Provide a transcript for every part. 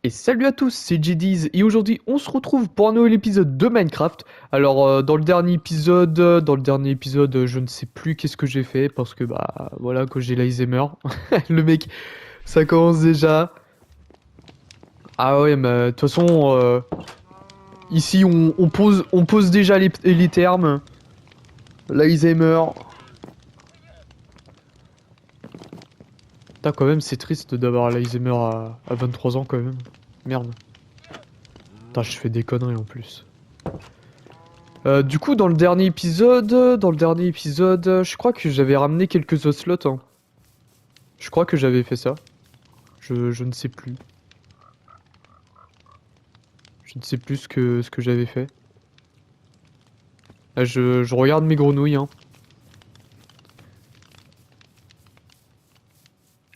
Et salut à tous, c'est JD's et aujourd'hui on se retrouve pour un nouvel épisode de Minecraft. Alors dans le dernier épisode, je ne sais plus qu'est-ce que j'ai fait parce que bah voilà que j'ai l'Alzheimer. Le mec, ça commence déjà. Ah ouais, mais de toute façon ici on pose déjà les termes. L'Alzheimer. Putain quand même c'est triste d'avoir l'Alzheimer à 23 ans quand même. Merde. Putain je fais des conneries en plus. Du coup, dans le dernier épisode, je crois que j'avais ramené quelques oslots, hein. Je crois que j'avais fait ça. Je ne sais plus. Je ne sais plus ce que j'avais fait. Là, je regarde mes grenouilles, hein.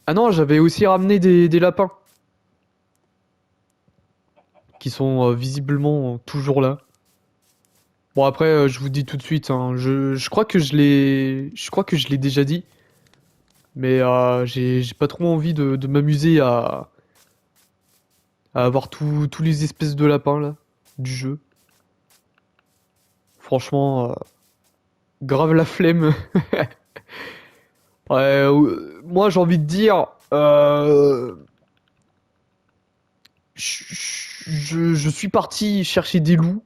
Ah non, j'avais aussi ramené des lapins. Qui sont visiblement toujours là. Bon, après, je vous dis tout de suite, hein, je crois que je l'ai déjà dit. Mais j'ai pas trop envie de m'amuser à avoir tous les espèces de lapins, là, du jeu. Franchement, grave la flemme. Ouais, moi j'ai envie de dire, je suis parti chercher des loups.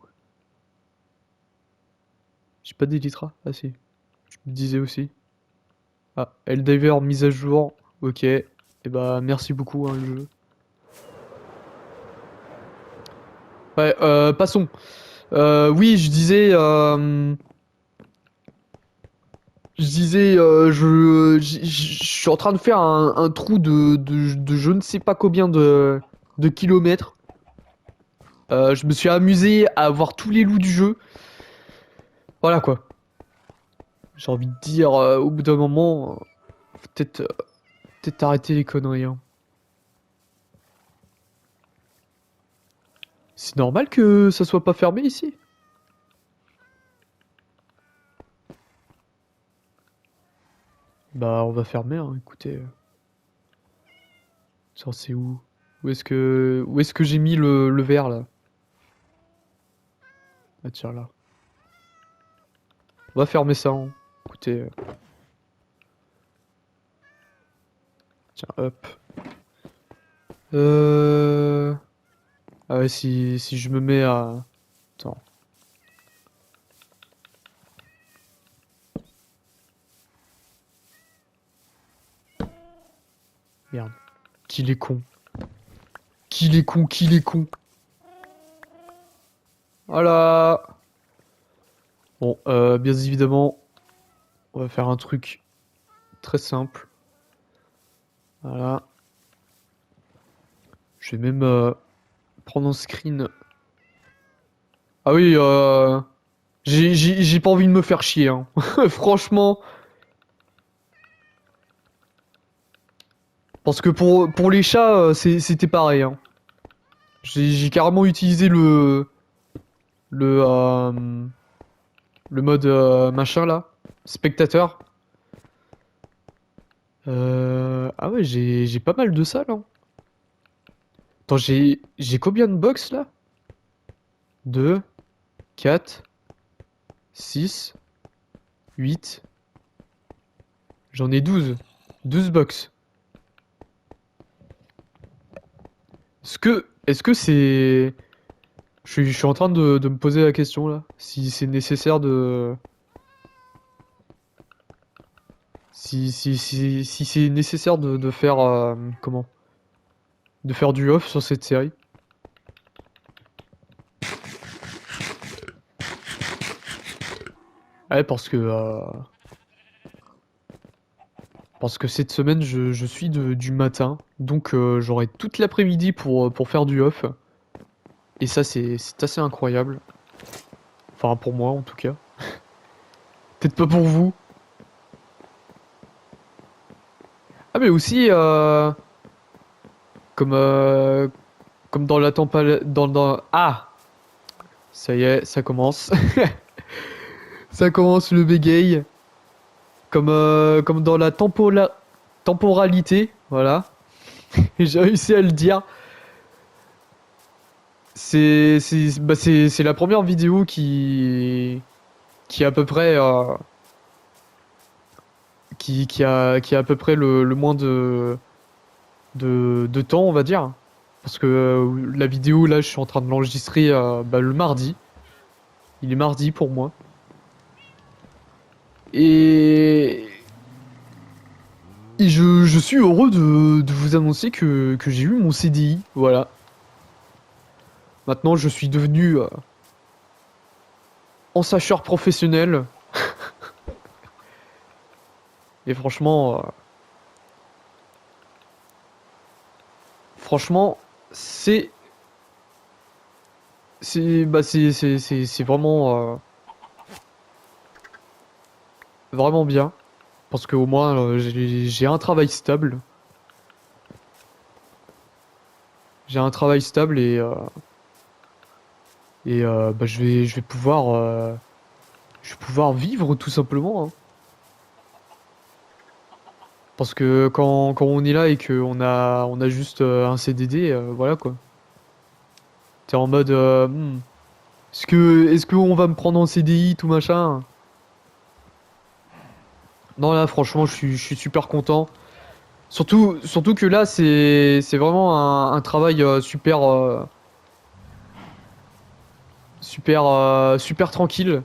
J'ai pas d'elytra? Ah si, je me disais aussi. Ah, Helldiver mise à jour. Ok. Et bah merci beaucoup hein, le jeu. Ouais, passons. Oui, je suis en train de faire un trou de je ne sais pas combien de kilomètres. Je me suis amusé à avoir tous les loups du jeu. Voilà quoi. J'ai envie de dire, au bout d'un moment, faut peut-être arrêter les conneries, hein. C'est normal que ça soit pas fermé ici? Bah on va fermer, hein, écoutez. Ça c'est où? Où est-ce que j'ai mis le verre là? Ah tiens là. On va fermer ça, hein. Écoutez. Tiens, hop. Euh... Ah ouais, si je me mets à... Attends. Merde. Qu'il est con. Qu'il est con, qu'il est con. Voilà. Bon, bien évidemment, on va faire un truc très simple. Voilà. Je vais même prendre un screen. Ah oui, j'ai pas envie de me faire chier, hein. Franchement. Parce que pour les chats, c'était pareil, hein. J'ai carrément utilisé le, euh, le mode machin là. Spectateur. Ah ouais, j'ai pas mal de ça là. Attends, j'ai combien de box là? 2, 4, 6, 8. J'en ai 12. 12 box. Est-ce que c'est... Je suis en train de me poser la question là. Si c'est nécessaire de... Si c'est nécessaire de faire... comment? De faire du off sur cette série. Ouais, parce que cette semaine, je suis du matin. Donc j'aurai toute l'après-midi pour faire du off. Et ça, c'est assez incroyable. Enfin, pour moi, en tout cas. Peut-être pas pour vous. Ah, mais aussi, comme, euh, comme dans la Ah! Ça y est, ça commence. Ça commence le bégaye. Comme dans la temporalité. Voilà. J'ai réussi à le dire. c'est la première vidéo qui est à peu près qui a à peu près le moins de temps, on va dire. Parce que la vidéo, là, je suis en train de l'enregistrer bah, le mardi. Il est mardi pour moi. Et, et je suis heureux de vous annoncer que j'ai eu mon CDI. Voilà. Maintenant, je suis devenu ensacheur professionnel. Et franchement, c'est c'est vraiment vraiment bien parce qu'au moins j'ai un travail stable. J'ai un travail stable et bah, je vais pouvoir vivre tout simplement, hein. Parce que quand on est là et on a juste un CDD, voilà quoi. T'es en mode est-ce que on va me prendre en CDI tout machin? Non là franchement je suis super content. Surtout que là c'est vraiment un travail super tranquille.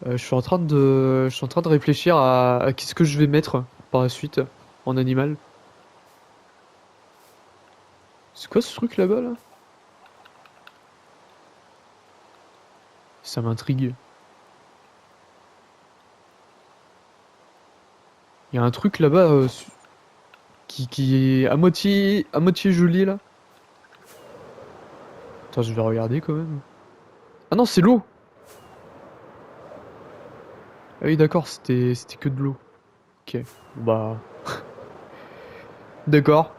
Je suis en train de réfléchir à qu'est-ce que je vais mettre par la suite en animal. C'est quoi ce truc là-bas là? Ça m'intrigue. Il y a un truc là-bas qui est à moitié joli là. Attends, je vais regarder quand même. Ah non, c'est l'eau. Ah oui, d'accord, c'était que de l'eau. Ok. Bah, d'accord.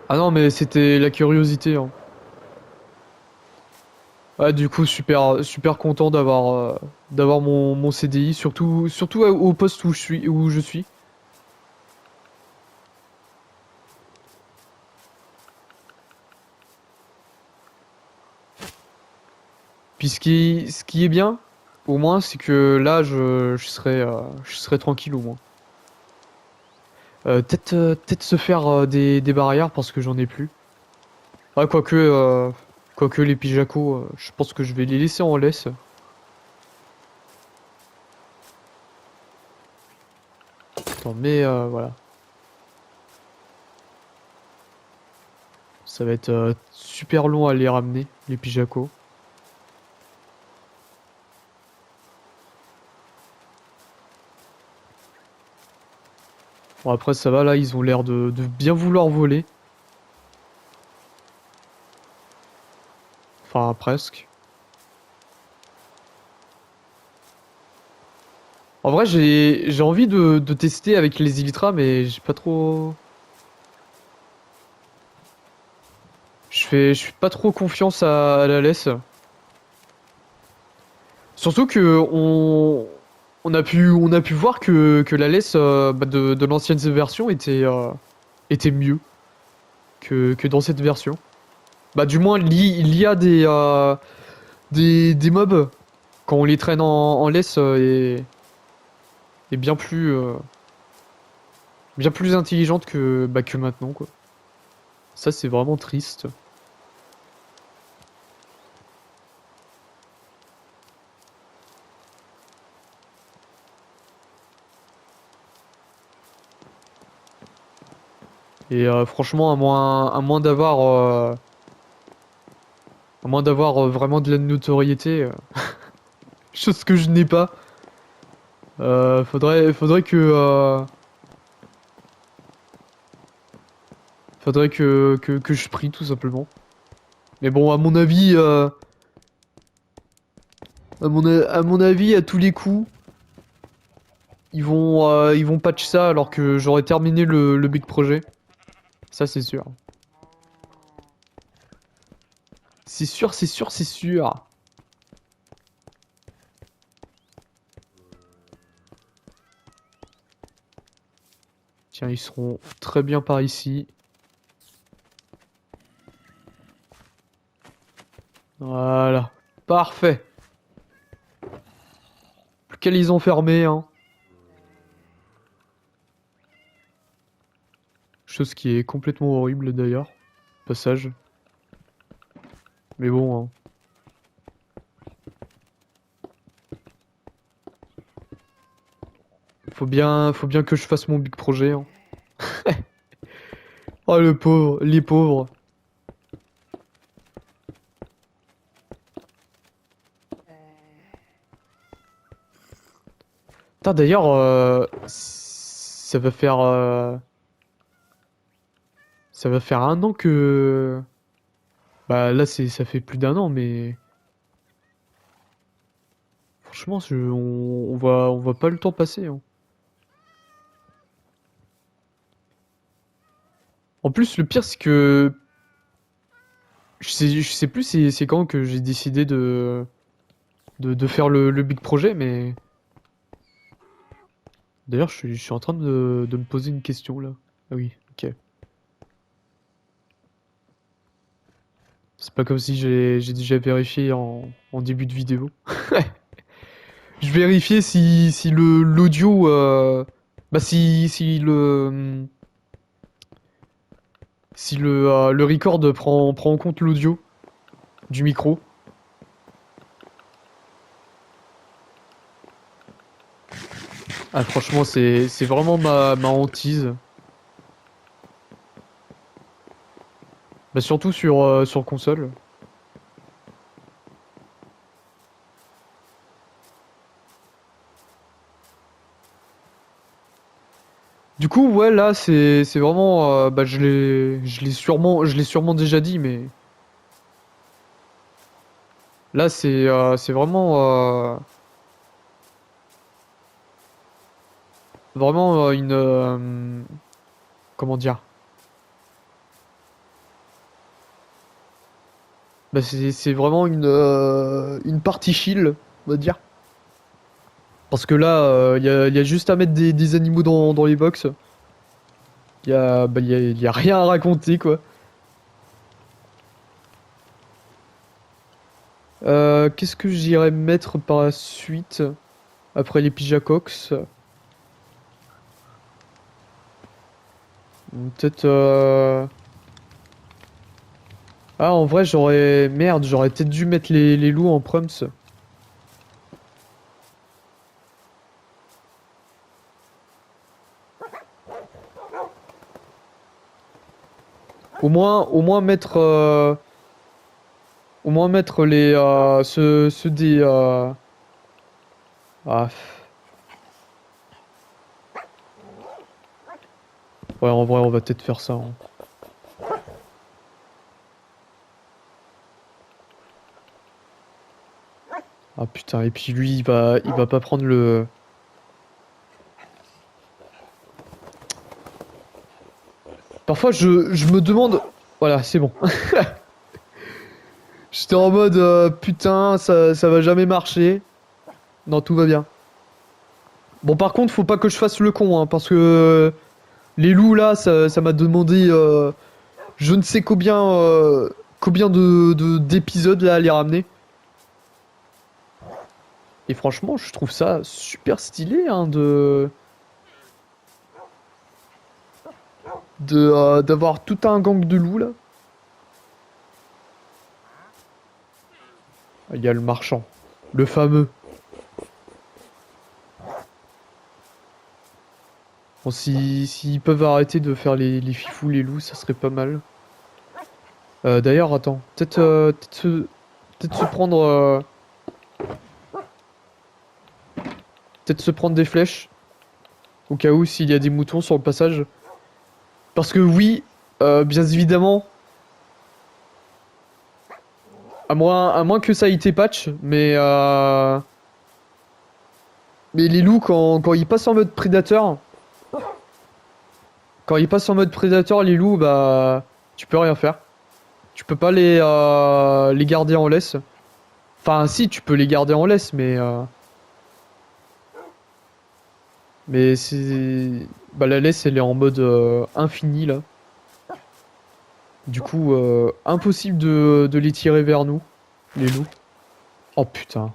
Ah non, mais c'était la curiosité, hein. Ah, du coup, super content d'avoir mon CDI, surtout au poste où je suis. Puis ce qui est bien, au moins, c'est que là, je serai tranquille au moins. Peut-être se faire des barrières parce que j'en ai plus. Ah, quoique les Pijaco, je pense que je vais les laisser en laisse. Attends, mais voilà. Ça va être super long à les ramener, les Pijaco. Bon, après, ça va, là, ils ont l'air de bien vouloir voler. Enfin, presque. En vrai, j'ai envie de tester avec les Elytra, mais j'ai pas trop... Je fais pas trop confiance à la laisse. Surtout que on a pu voir que la laisse bah, de l'ancienne version était mieux que dans cette version. Bah du moins il y a des mobs quand on les traîne en laisse est bien plus intelligente bah, que maintenant quoi. Ça c'est vraiment triste. Et franchement à moins d'avoir vraiment de la notoriété, chose que je n'ai pas, faudrait que je prie tout simplement. Mais bon, à mon avis, à tous les coups, ils vont patch ça alors que j'aurais terminé le big projet. Ça, c'est sûr. C'est sûr, c'est sûr, c'est sûr. Tiens. Tiens, ils seront très bien par ici. Voilà. Parfait. Plus qu'à les enfermer, hein. Chose qui est complètement horrible d'ailleurs. Passage. Mais bon, hein. Faut bien que je fasse mon big projet, hein. Oh le pauvre, les pauvres. Putain, d'ailleurs, ça va faire un an que, bah là ça fait plus d'un an, mais franchement, on voit pas le temps passer, hein. En plus, le pire, c'est que je sais plus c'est quand que j'ai décidé de faire le big projet, mais d'ailleurs, je suis en train de me poser une question là. Ah oui, ok. C'est pas comme si j'ai déjà vérifié en début de vidéo. Je vérifiais si l'audio, bah si le record prend en compte l'audio du micro. Ah franchement c'est vraiment ma hantise. Bah surtout sur console. Du coup ouais là c'est vraiment bah je l'ai sûrement déjà dit mais là c'est vraiment vraiment une comment dire? Bah c'est vraiment une partie chill, on va dire. Parce que là, y a juste à mettre des animaux dans les box. Y a rien à raconter, quoi. Qu'est-ce que j'irais mettre par la suite, après les Pijacox? Peut-être... Ah, en vrai, j'aurais... Merde, j'aurais peut-être dû mettre les loups en proms. Au moins mettre... Au moins mettre les... ceux des... Ah... Ouais, en vrai, on va peut-être faire ça, hein. Ah putain, et puis lui, il va pas prendre le... Parfois, je me demande... Voilà, c'est bon. J'étais en mode, putain, ça va jamais marcher. Non, tout va bien. Bon, par contre, faut pas que je fasse le con, hein, parce que les loups, là, ça m'a demandé je ne sais combien d'épisodes, là, à les ramener. Et franchement, je trouve ça super stylé, hein, d'avoir tout un gang de loups, là. Il y a le marchand. Le fameux. Bon, s'ils peuvent arrêter de faire les fifous, les loups, ça serait pas mal. D'ailleurs, attends. Peut-être se prendre... peut-être se prendre des flèches. Au cas où, s'il y a des moutons sur le passage. Parce que oui, bien évidemment... à moins que ça ait été patch, mais les loups, quand ils passent en mode prédateur... Quand ils passent en mode prédateur, les loups, bah... Tu peux rien faire. Tu peux pas les garder en laisse. Enfin, si, tu peux les garder en laisse, mais... Mais c'est... Bah la laisse elle est en mode infini là. Du coup, impossible de les tirer vers nous, les loups. Oh putain.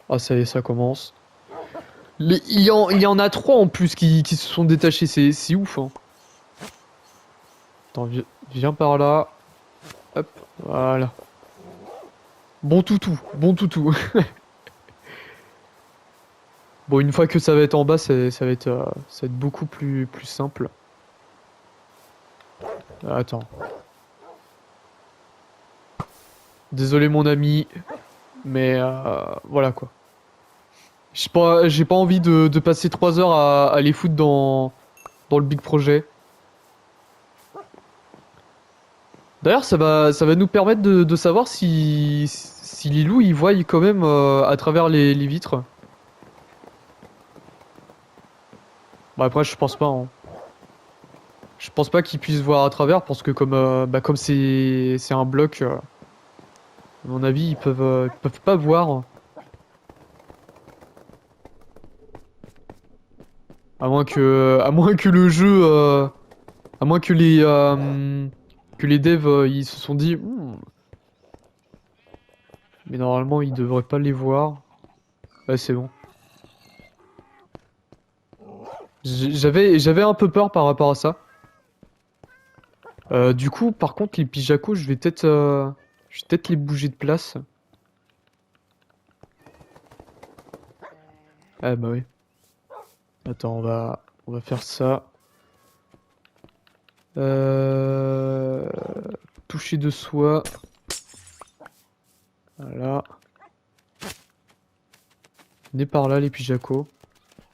Ah ça y est, ça commence. Il y en a trois en plus qui se sont détachés, c'est ouf hein. Attends, viens par là. Hop, voilà. Bon toutou, bon toutou. Bon, une fois que ça va être en bas, ça va être beaucoup plus simple. Attends. Désolé mon ami, mais voilà quoi. J'ai pas envie de passer 3 heures à les foutre dans le big projet. D'ailleurs, ça va nous permettre de savoir si les loups ils voient quand même à travers les vitres. Bon après, je pense pas, hein. Je pense pas qu'ils puissent voir à travers parce que comme c'est un bloc, à mon avis, ils peuvent pas voir. À moins que le jeu, à moins que les devs, ils se sont dit, hmm, mais normalement, ils devraient pas les voir. Ouais, c'est bon. J'avais un peu peur par rapport à ça. Du coup, par contre, les Pijaco, je vais peut-être les bouger de place. Ah bah oui. Attends, on va faire ça. Euh... Toucher de soi. Voilà. Venez par là, les Pijaco.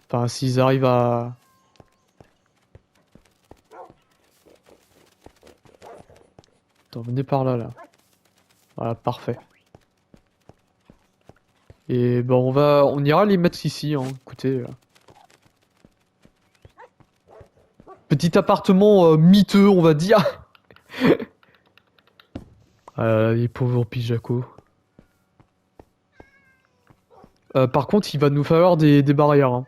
Enfin, s'ils arrivent à... Attends, venez par là, là. Voilà, parfait. Et bon, on ira les mettre ici, hein. Écoutez. Petit appartement miteux, on va dire. Les pauvres Pijaco. Par contre, il va nous falloir des barrières, hein.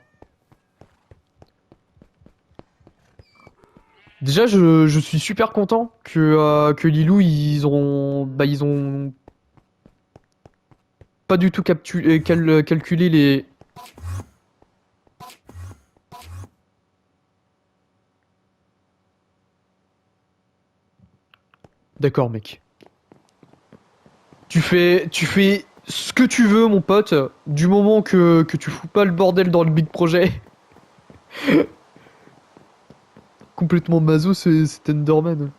Déjà, je suis super content que Lilou, ils ont pas du tout calculé les... D'accord, mec. Tu fais ce que tu veux, mon pote, du moment que tu fous pas le bordel dans le big projet. Complètement maso, c'est Enderman.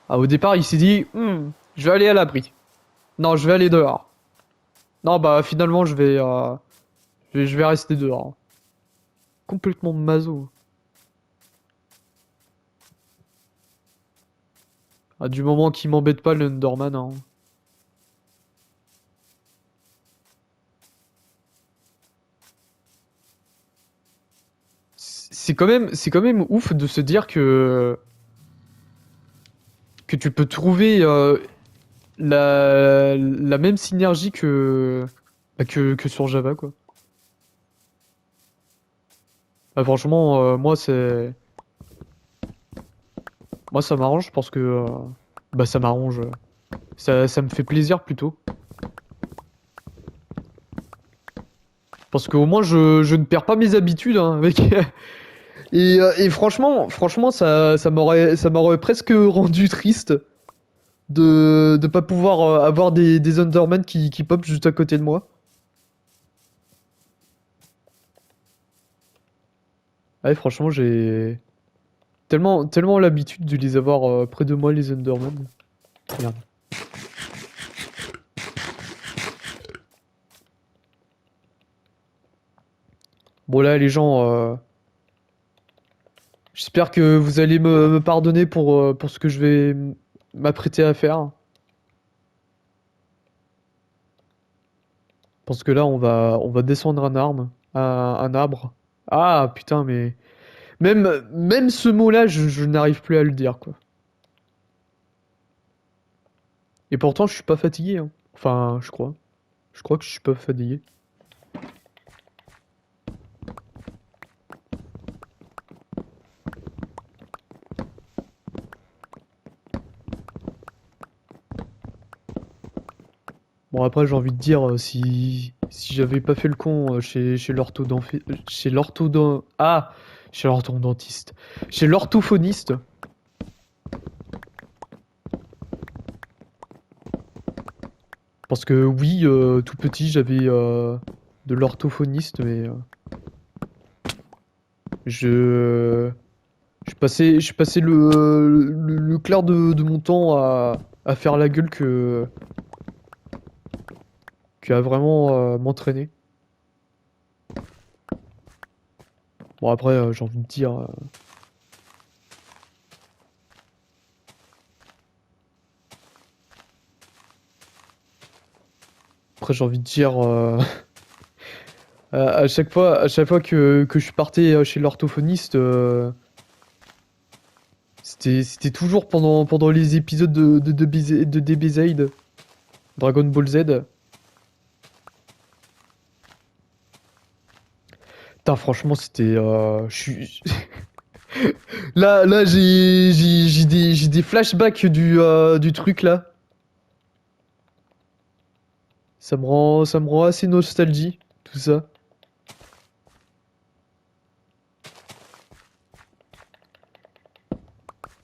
Ah, au départ, il s'est dit, je vais aller à l'abri. Non, je vais aller dehors. Non, bah finalement, je vais rester dehors. Complètement maso. Ah, du moment qu'il m'embête pas, le Enderman, hein. C'est quand même ouf de se dire que tu peux trouver la même synergie que sur Java, quoi. Ah, franchement, moi, ça m'arrange parce que, bah, ça m'arrange. Ça me fait plaisir plutôt. Parce qu'au moins, je ne perds pas mes habitudes, hein, avec... Et franchement, ça m'aurait presque rendu triste de pas pouvoir avoir des Endermen qui pop juste à côté de moi. Ouais, franchement, j'ai tellement l'habitude de les avoir près de moi, les Endermen. Merde. Bon là, les gens, j'espère que vous allez me pardonner pour ce que je vais m'apprêter à faire. Parce que là, on va descendre un arbre. Ah putain, mais même ce mot-là, je n'arrive plus à le dire, quoi. Et pourtant, je suis pas fatigué, hein. Enfin, je crois. Je crois que je suis pas fatigué. Bon, après, j'ai envie de dire, si j'avais pas fait le con chez chez l'orthodontiste. Chez l'orthophoniste. Parce que oui, tout petit, j'avais de l'orthophoniste, mais je, je passais le clair de mon temps à faire la gueule qu'à vraiment m'entraîner. Bon, après, j'ai envie de dire. Après, j'ai envie de dire. À chaque fois que je partais chez l'orthophoniste, c'était toujours pendant les épisodes de DBZ, Dragon Ball Z. Putain, franchement, c'était. Là, j'ai des flashbacks du truc là. Ça me rend assez nostalgie, tout ça.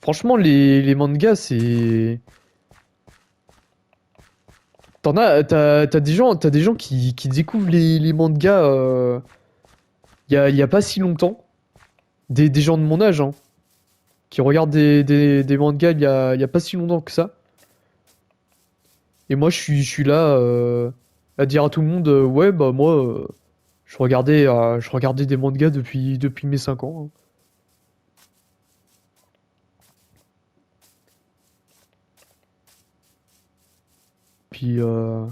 Franchement, les mangas, c'est. T'as des gens qui découvrent les mangas y a pas si longtemps. Des gens de mon âge, hein, qui regardent des mangas y a pas si longtemps que ça. Et moi, je suis là à dire à tout le monde, ouais, bah moi, je regardais des mangas depuis mes 5 ans, hein. Puis, à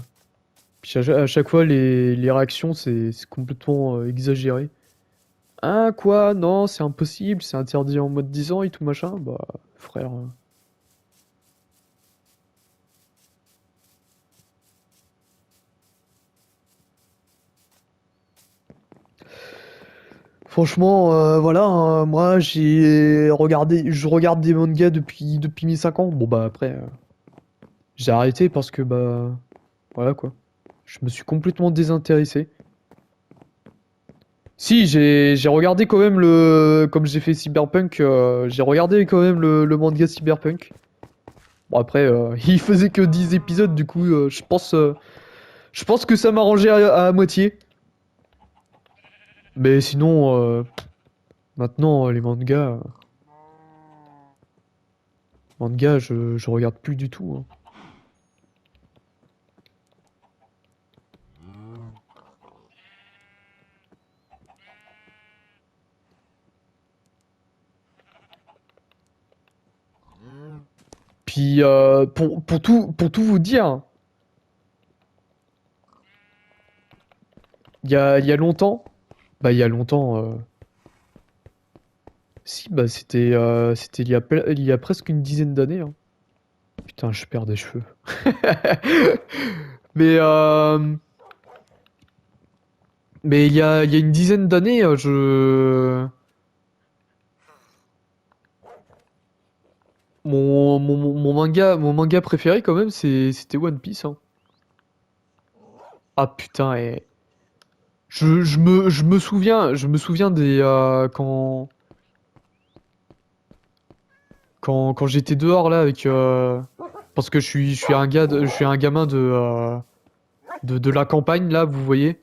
chaque fois, les réactions, c'est complètement exagéré. Ah, quoi? Non, c'est impossible, c'est interdit en mode 10 ans et tout machin. Bah, frère. Franchement, voilà, hein, moi, je regarde des mangas depuis mes 5 ans. Bon, bah, après, j'ai arrêté parce que, bah, voilà, quoi. Je me suis complètement désintéressé. Si, j'ai regardé quand même comme j'ai fait Cyberpunk, j'ai regardé quand même le manga Cyberpunk. Bon, après, il faisait que 10 épisodes, du coup, je pense que ça m'arrangeait à moitié. Mais sinon, maintenant, les mangas, je regarde plus du tout, hein. Puis, pour tout vous dire, il y a longtemps, bah, il y a longtemps, si, bah, c'était il y a presque une dizaine d'années, hein. Putain, je perds des cheveux. Mais, il y a une dizaine d'années, mon manga préféré, quand même, c'était One Piece, hein. Ah, putain, et je me souviens des, quand j'étais dehors, là, avec, parce que je suis un je suis un gamin de la campagne, là, vous voyez.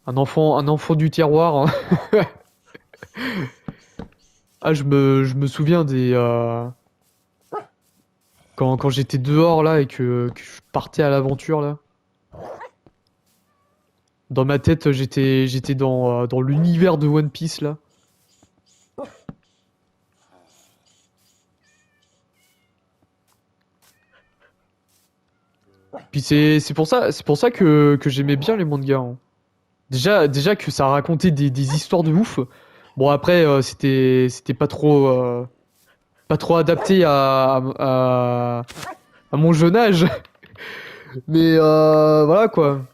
Un enfant du terroir, hein. Ah, je me souviens quand j'étais dehors là et que je partais à l'aventure là. Dans ma tête, j'étais dans l'univers de One Piece là. Puis c'est pour ça que j'aimais bien les mangas, hein. Déjà que ça racontait des histoires de ouf. Bon après c'était pas trop adapté à mon jeune âge. Mais voilà quoi.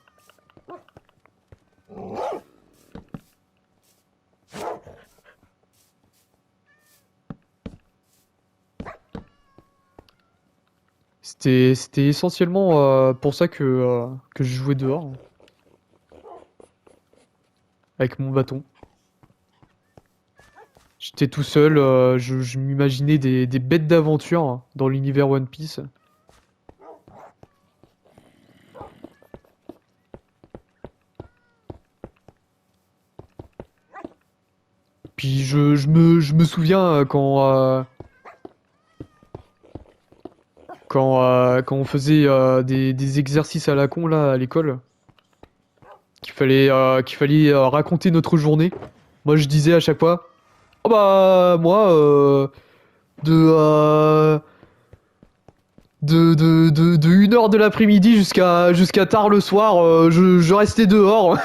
C'était essentiellement pour ça que je jouais dehors, hein, avec mon bâton. J'étais tout seul, je m'imaginais des bêtes d'aventure hein, dans l'univers One Piece. Puis je me souviens quand on faisait des exercices à la con là à l'école, qu'il fallait raconter notre journée. Moi je disais à chaque fois, oh bah moi de, euh, de 1 heure de l'après-midi jusqu'à tard le soir, je restais dehors.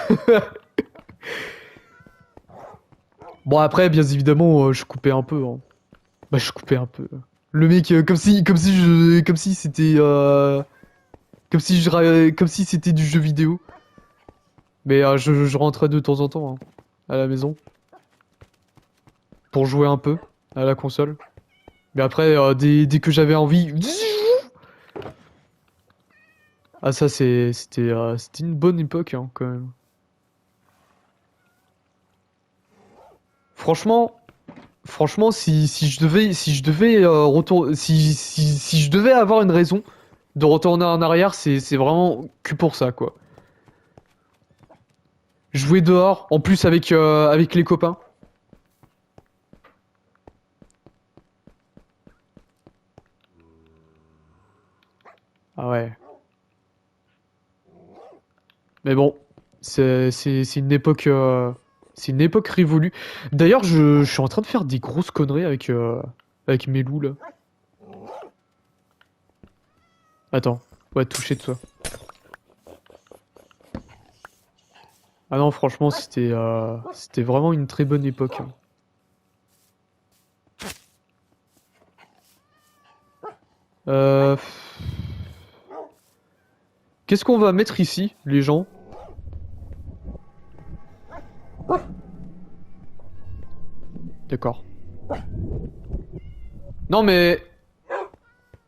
Bon après bien évidemment je coupais un peu. Hein. Bah je coupais un peu. Le mec comme si c'était comme si c'était du jeu vidéo. Mais je rentrais de temps en temps hein, à la maison pour jouer un peu à la console. Mais après dès que j'avais envie. Ah ça c'était une bonne époque hein, quand même. Franchement, franchement si je devais si je devais avoir une raison de retourner en arrière, c'est vraiment que pour ça quoi. Jouer dehors, en plus avec les copains. Ah ouais. Mais bon, c'est c'est une époque révolue. D'ailleurs, je suis en train de faire des grosses conneries avec mes loups là. Attends, ouais, toucher de toi. Ah non, franchement, c'était vraiment une très bonne époque. Hein. Euh, Qu'est-ce qu'on va mettre ici, les gens? D'accord. Non mais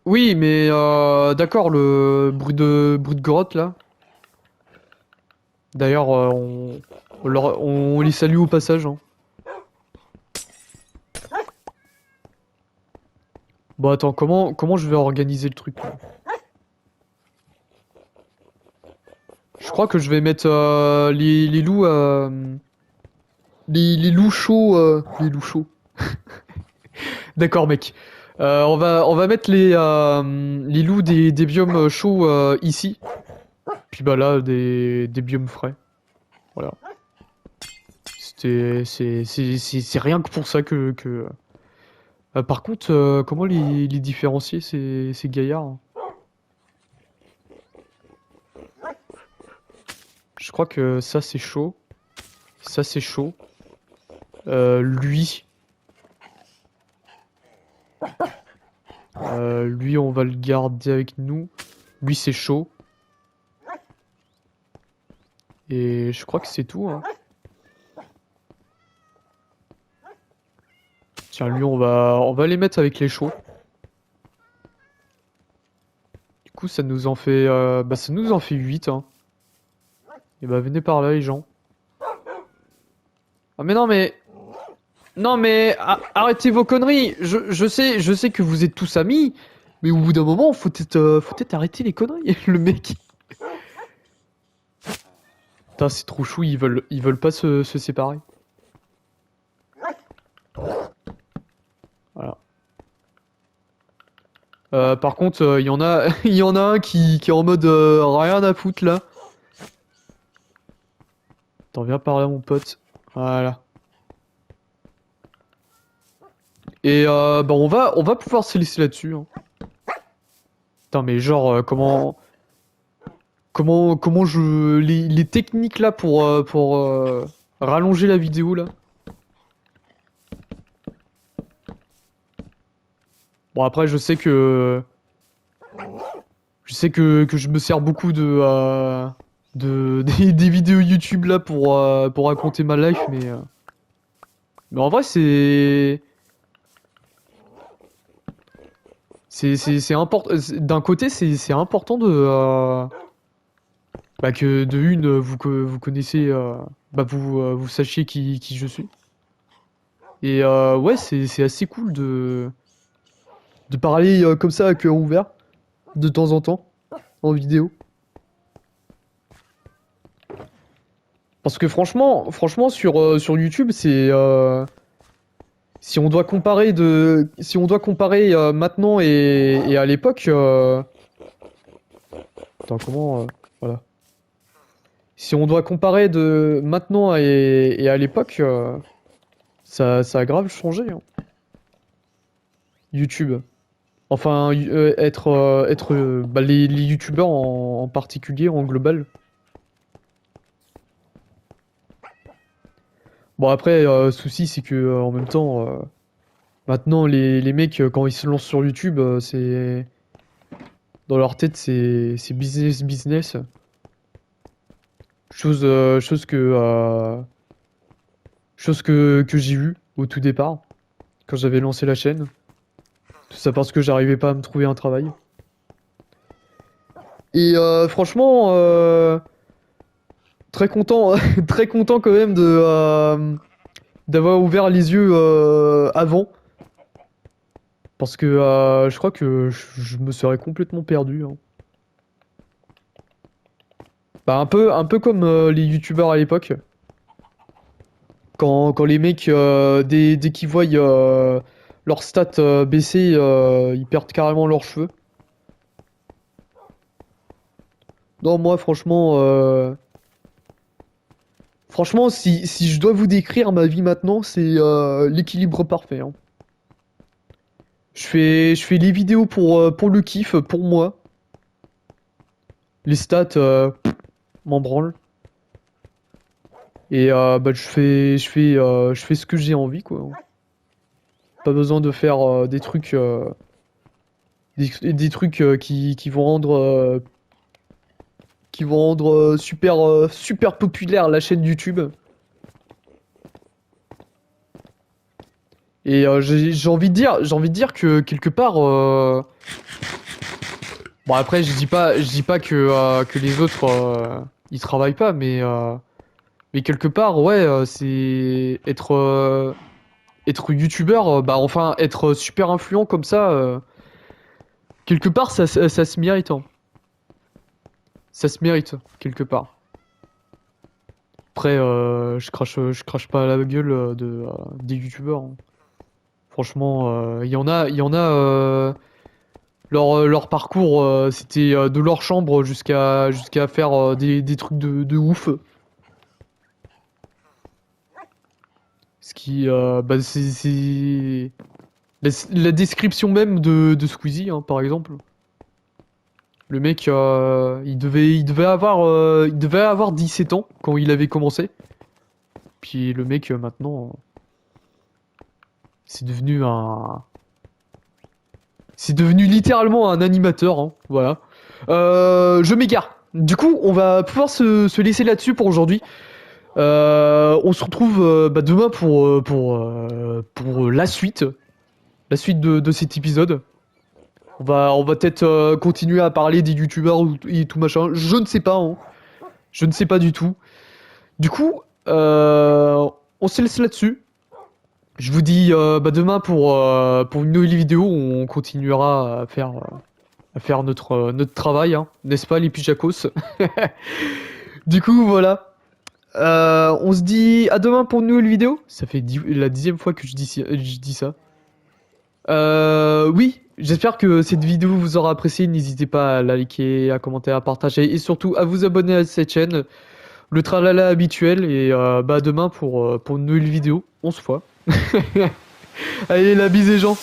oui, mais d'accord, le bruit de grotte là. D'ailleurs, on les salue au passage. Hein. Bon, attends, comment je vais organiser le truc là? Je crois que je vais mettre les loups, les loups chauds, les loups chauds. D'accord, mec. On va mettre les loups des biomes chauds ici. Puis bah là, des biomes frais. Voilà. C'est rien que pour ça que... par contre, comment les différencier, ces gaillards? Hein. Je crois que ça, c'est chaud. Ça, c'est chaud. Lui... lui, on va le garder avec nous. Lui, c'est chaud. Et je crois que c'est tout. Hein. Tiens, lui, on va les mettre avec les chauds. Du coup, ça nous en fait, bah, ça nous en fait 8. Hein. Et bah, venez par là, les gens. Ah, mais non, mais... Non, mais arrêtez vos conneries. Je sais que vous êtes tous amis. Mais au bout d'un moment, faut peut-être arrêter les conneries. Le mec. Putain, c'est trop chou, ils veulent pas se séparer. Voilà. Par contre, il y en a, il y en a un qui est en mode rien à foutre là. T'en viens par là, mon pote. Voilà. Et bah on va pouvoir se laisser là-dessus. Hein. Putain, mais genre comment je les techniques là pour rallonger la vidéo là. Bon après je sais que je me sers beaucoup des vidéos YouTube là pour raconter ma life mais en vrai C'est important. D'un côté, c'est important de bah, que de une vous connaissez bah vous sachiez qui je suis. Et ouais, c'est assez cool de parler comme ça à cœur ouvert de temps en temps en vidéo. Parce que franchement sur YouTube, c'est si on doit comparer maintenant et à l'époque attends, comment voilà. Si on doit comparer de maintenant et à l'époque ça a grave changé hein. YouTube. Enfin bah, les youtubeurs en particulier en global. Bon après souci c'est que en même temps maintenant les mecs quand ils se lancent sur YouTube c'est dans leur tête c'est business. Chose que j'ai eu au tout départ, quand j'avais lancé la chaîne. Tout ça parce que j'arrivais pas à me trouver un travail. Et franchement, très content, très content quand même d'avoir ouvert les yeux avant. Parce que je crois que je me serais complètement perdu, hein. Bah, un peu comme les youtubeurs à l'époque. Quand les mecs, dès qu'ils voient leurs stats baisser, ils perdent carrément leurs cheveux. Non, moi, franchement, si je dois vous décrire ma vie maintenant, c'est l'équilibre parfait, hein. Je fais les vidéos pour le kiff, pour moi. Les stats, m'en branle. Et bah, je fais ce que j'ai envie, quoi. Pas besoin de faire des trucs qui vont rendre super populaire la chaîne YouTube. Et j'ai envie de dire que quelque part, bon après je dis pas que les autres ils travaillent pas, mais quelque part ouais c'est être youtubeur, bah enfin être super influent comme ça, quelque part ça se mérite, hein. Ça se mérite quelque part. Après je crache pas à la gueule des youtubeurs, hein. Franchement, il y en a leur parcours, c'était de leur chambre jusqu'à faire des trucs de ouf. Ce qui, bah, c'est la description même de Squeezie, hein, par exemple. Le mec, il devait avoir 17 ans quand il avait commencé. Puis le mec, maintenant, c'est devenu un, c'est devenu littéralement un animateur, hein, voilà. Je m'égare. Du coup, on va pouvoir se laisser là-dessus pour aujourd'hui. On se retrouve bah, demain pour la suite de cet épisode. On va peut-être continuer à parler des youtubeurs et tout machin. Je ne sais pas, hein. Je ne sais pas du tout. Du coup, on se laisse là-dessus. Je vous dis bah, demain pour une nouvelle vidéo où on continuera à faire notre travail, hein, n'est-ce pas les pijakos? Du coup, voilà. On se dit à demain pour une nouvelle vidéo. Ça fait la 10e fois que je dis ça. Oui, j'espère que cette vidéo vous aura apprécié. N'hésitez pas à liker, à commenter, à partager et surtout à vous abonner à cette chaîne. Le tralala habituel et bah à demain pour une nouvelle vidéo. On se voit. Allez la bise les gens.